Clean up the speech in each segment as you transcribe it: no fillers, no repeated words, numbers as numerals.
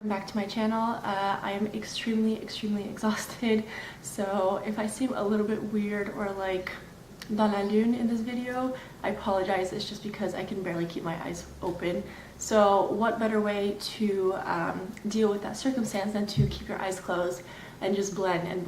Back to my channel. I am extremely exhausted, so if I seem a little bit weird or like dans la lune in this video, I apologize. It's just because I can barely keep my eyes open. So what better way to deal with that circumstance than to keep your eyes closed and just blend and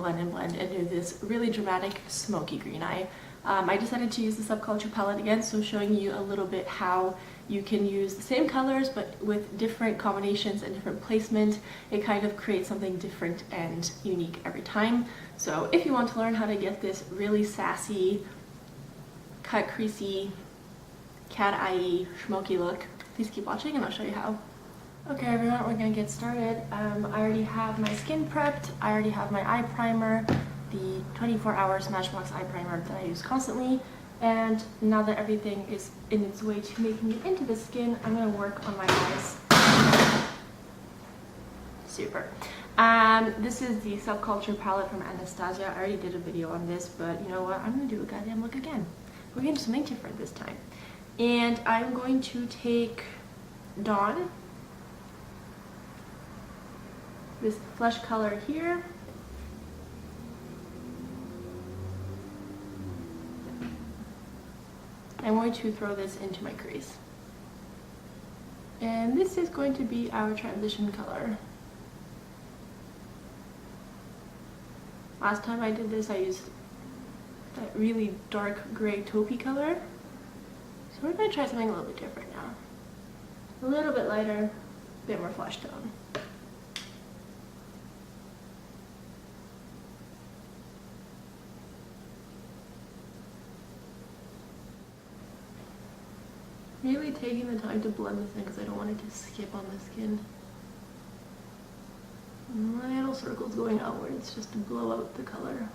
do this really dramatic smoky green eye. I decided to use the Subculture palette again, so showing you a little bit how you can use the same colors but with different combinations and different placement. It kind of creates something different and unique every time. So if you want to learn how to get this really sassy, cut creasy, cat eye, smoky look, please keep watching and I'll show you how. Okay everyone, we're gonna get started. I already have my skin prepped, I already have my eye primer, the 24-hour Smashbox eye primer that I use constantly. And now that everything is in its way to making it into the skin, I'm going to work on my eyes. Super. This is the Subculture palette from Anastasia. I already did a video on this, but you know what? I'm going to do a goddamn look again. We're going to do something different this time. And I'm going to take Dawn, this flesh color here. I'm going to throw this into my crease. And this is going to be our transition color. Last time I did this, I used that really dark gray taupey color. So we're going to try something a little bit different now. A little bit lighter, a bit more flesh tone. Really taking the time to blend this in because I don't want it to skip on the skin. Little circles going outwards just to blow out the color.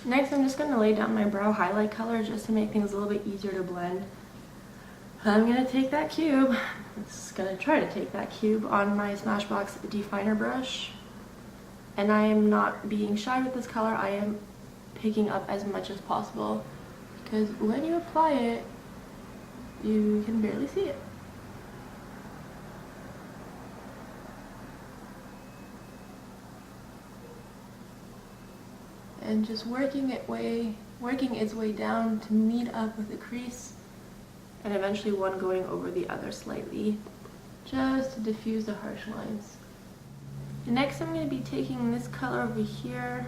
Next, I'm just going to lay down my brow highlight color just to make things a little bit easier to blend. I'm going to take that cube, I'm just going to try to take that cube on my Smashbox definer brush. And I am not being shy with this color. I am picking up as much as possible because when you apply it, you can barely see it. And just working its way down to meet up with the crease, and eventually one going over the other slightly, just to diffuse the harsh lines. Next, I'm going to be taking this color over here.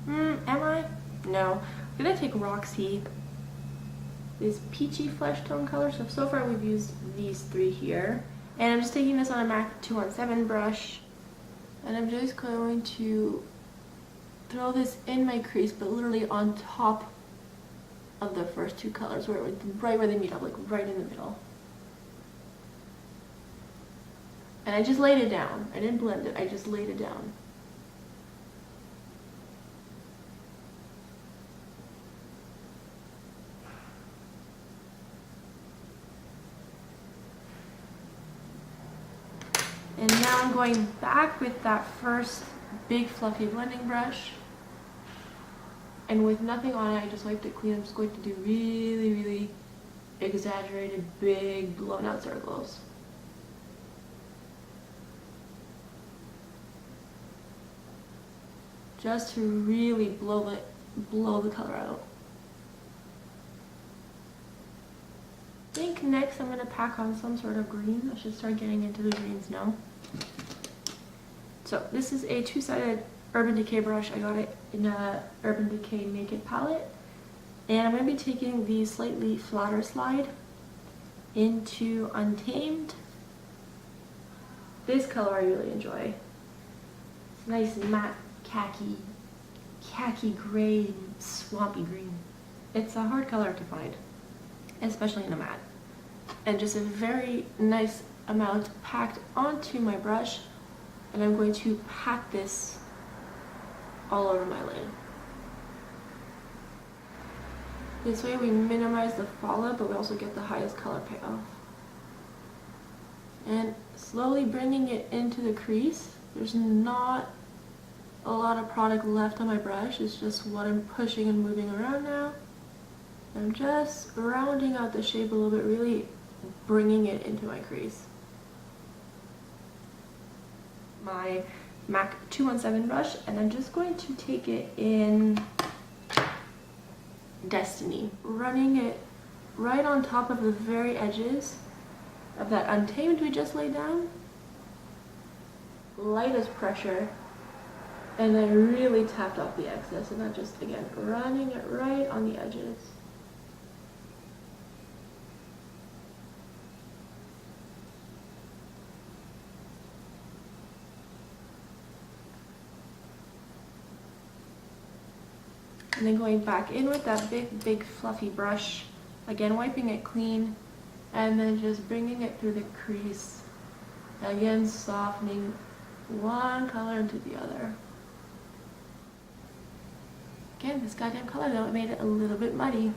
Am I? No. I'm going to take Roxy, this peachy flesh tone color. So far we've used these three here. And I'm just taking this on a MAC 217 brush. And I'm just going to throw this in my crease, but literally on top of the first two colors, right where they meet up, like right in the middle. And I just laid it down. I didn't blend it, I just laid it down. And now I'm going back with that first big fluffy blending brush. And with nothing on it, I just wiped it clean. I'm just going to do really exaggerated, big, blown out circles. Just to really blow the color out. I think next I'm going to pack on some sort of green. I should start getting into the greens now. So this is a two-sided Urban Decay brush. I got it in a Urban Decay Naked palette. And I'm going to be taking the slightly flatter slide into Untamed. This color I really enjoy. It's nice and matte. Khaki gray, swampy green. It's a hard color to find, especially in a matte. And just a very nice amount packed onto my brush, and I'm going to pack this all over my lid. This way we minimize the fallout, but we also get the highest color payoff. And slowly bringing it into the crease. There's not a lot of product left on my brush. It's just what I'm pushing and moving around now. I'm just rounding out the shape a little bit, really bringing it into my crease. My MAC 217 brush, and I'm just going to take it in Destiny, running it right on top of the very edges of that Untamed we just laid down. Lightest pressure, and then really tapped off the excess, and then just again running it right on the edges. And then going back in with that big fluffy brush, again wiping it clean, and then just bringing it through the crease, again softening one color into the other. Again, this goddamn color though, it made it a little bit muddy.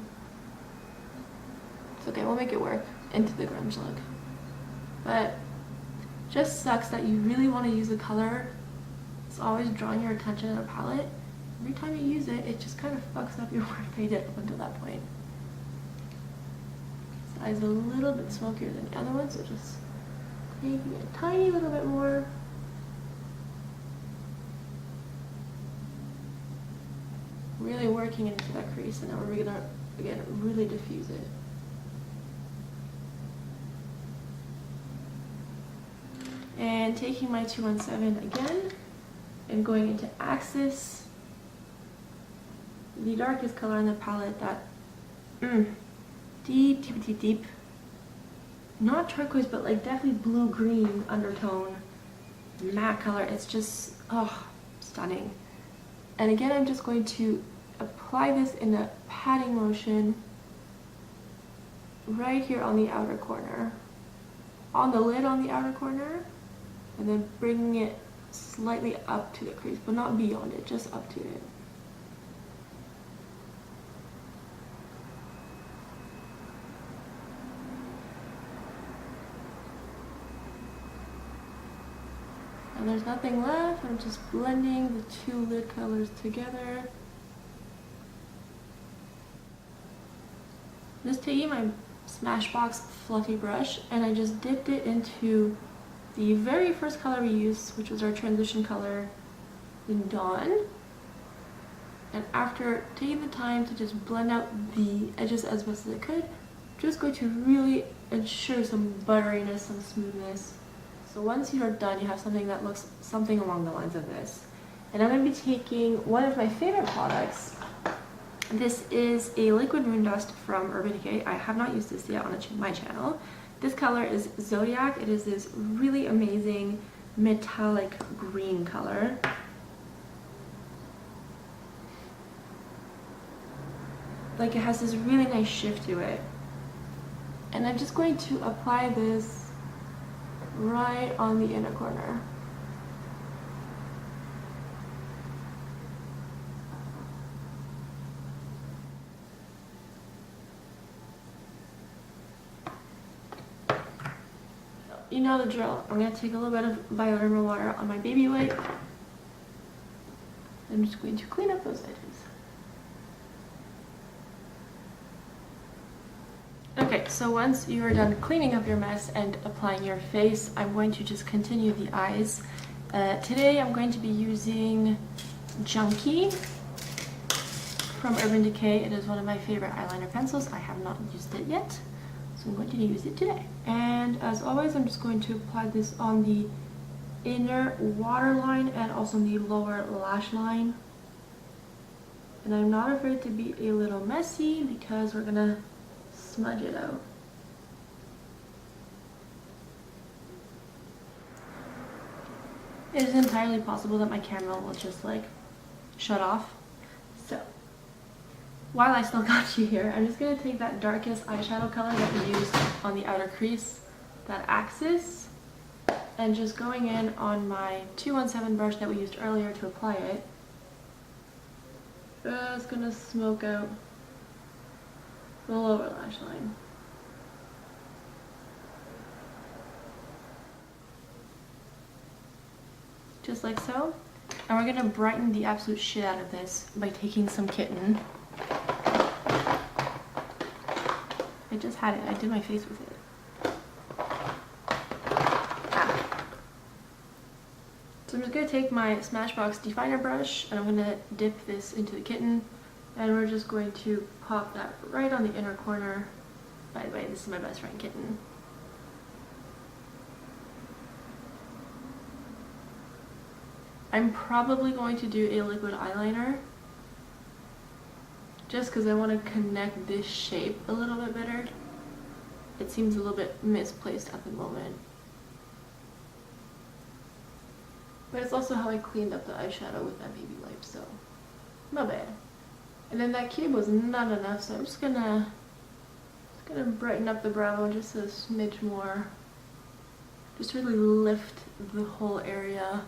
It's okay, we'll make it work into the grunge look. But just sucks that you really want to use a color. It's always drawing your attention in a palette. Every time you use it, it just kind of fucks up your work that you did up until that point. This eye's a little bit smokier than the other one, so just making it a tiny little bit more. Really working into that crease, and now we're gonna, again, really diffuse it. And taking my 217 again, and going into Axis, the darkest color in the palette, that deep, not turquoise, but like definitely blue-green undertone, matte color. It's just, oh, stunning. And again, I'm just going to apply this in a patting motion right here on the outer corner, on the lid on the outer corner, and then bringing it slightly up to the crease, but not beyond it, just up to it. And there's nothing left. I'm just blending the two lid colors together. I'm just taking my Smashbox fluffy brush, and I just dipped it into the very first color we used, which was our transition color in Dawn. And after taking the time to just blend out the edges as best as I could, I'm just going to really ensure some butteriness, some smoothness. So once you're done, you have something that looks something along the lines of this. And I'm going to be taking one of my favorite products. This is a liquid moon dust from Urban Decay. I have not used this yet on my channel. This color is Zodiac. It is this really amazing metallic green color. Like, it has this really nice shift to it. And I'm just going to apply this right on the inner corner. You know the drill. I'm going to take a little bit of Bioderma water on my baby wipe. I'm just going to clean up those edges. Okay, so once you are done cleaning up your mess and applying your face, I'm going to just continue the eyes. Today I'm going to be using Junkie from Urban Decay. It is one of my favorite eyeliner pencils. I have not used it yet, so I'm going to use it today. And as always, I'm just going to apply this on the inner waterline and also the lower lash line. And I'm not afraid to be a little messy because we're gonna smudge it out. It is entirely possible that my camera will just like shut off. So while I still got you here, I'm just gonna take that darkest eyeshadow color that we used on the outer crease, that Axis, and just going in on my 217 brush that we used earlier to apply it. Just gonna smoke out the lower lash line. Just like so. And we're gonna brighten the absolute shit out of this by taking some Kitten. I just had it. I did my face with it. So I'm just going to take my Smashbox definer brush and I'm going to dip this into the kitten, and we're just going to pop that right on the inner corner. By the way, this is my best friend kitten. I'm probably going to do a liquid eyeliner just because I want to connect this shape a little bit better. It seems a little bit misplaced at the moment. But it's also how I cleaned up the eyeshadow with that baby wipe, so not bad. And then that cube was not enough, so I'm just gonna brighten up the brow just a smidge more. Just really lift the whole area,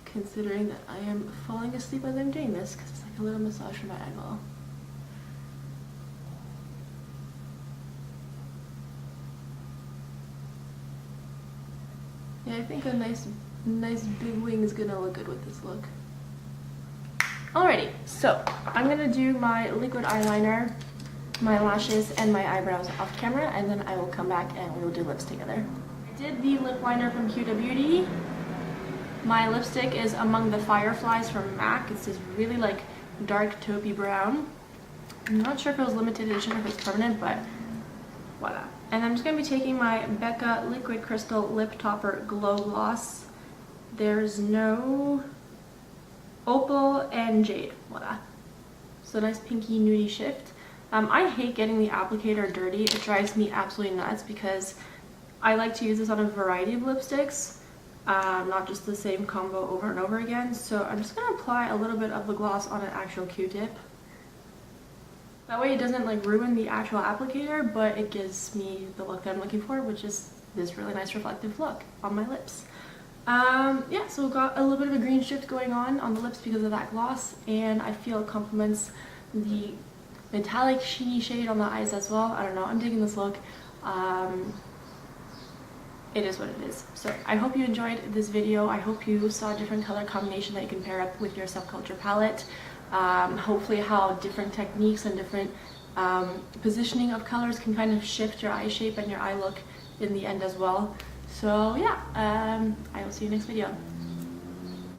considering that I am falling asleep as I'm doing this, because it's like a little massage for my eyeball. Yeah, I think a nice big wing is gonna look good with this look. Alrighty, so I'm gonna do my liquid eyeliner, my lashes, and my eyebrows off camera, and then I will come back and we will do lips together. I did the lip liner from Huda Beauty. My lipstick is Among the Fireflies from MAC. It's this really like dark taupey brown. I'm not sure if it was limited edition or if it's permanent, but voila. And I'm just going to be taking my Becca Liquid Crystal Lip Topper Glow Gloss. There's no opal and jade. Voila. So nice pinky nudie shift. I hate getting the applicator dirty. It drives me absolutely nuts because I like to use this on a variety of lipsticks, not just the same combo over and over again. So I'm just going to apply a little bit of the gloss on an actual Q-tip. That way it doesn't like ruin the actual applicator, but it gives me the look that I'm looking for, which is this really nice reflective look on my lips. Yeah, so we've got a little bit of a green shift going on the lips because of that gloss, and I feel it complements the metallic sheeny shade on the eyes as well. I don't know, I'm digging this look. It is what it is. So I hope you enjoyed this video. I hope you saw a different color combination that you can pair up with your Subculture palette. Hopefully how different techniques and different positioning of colors can kind of shift your eye shape and your eye look in the end as well. So yeah, I will see you next video.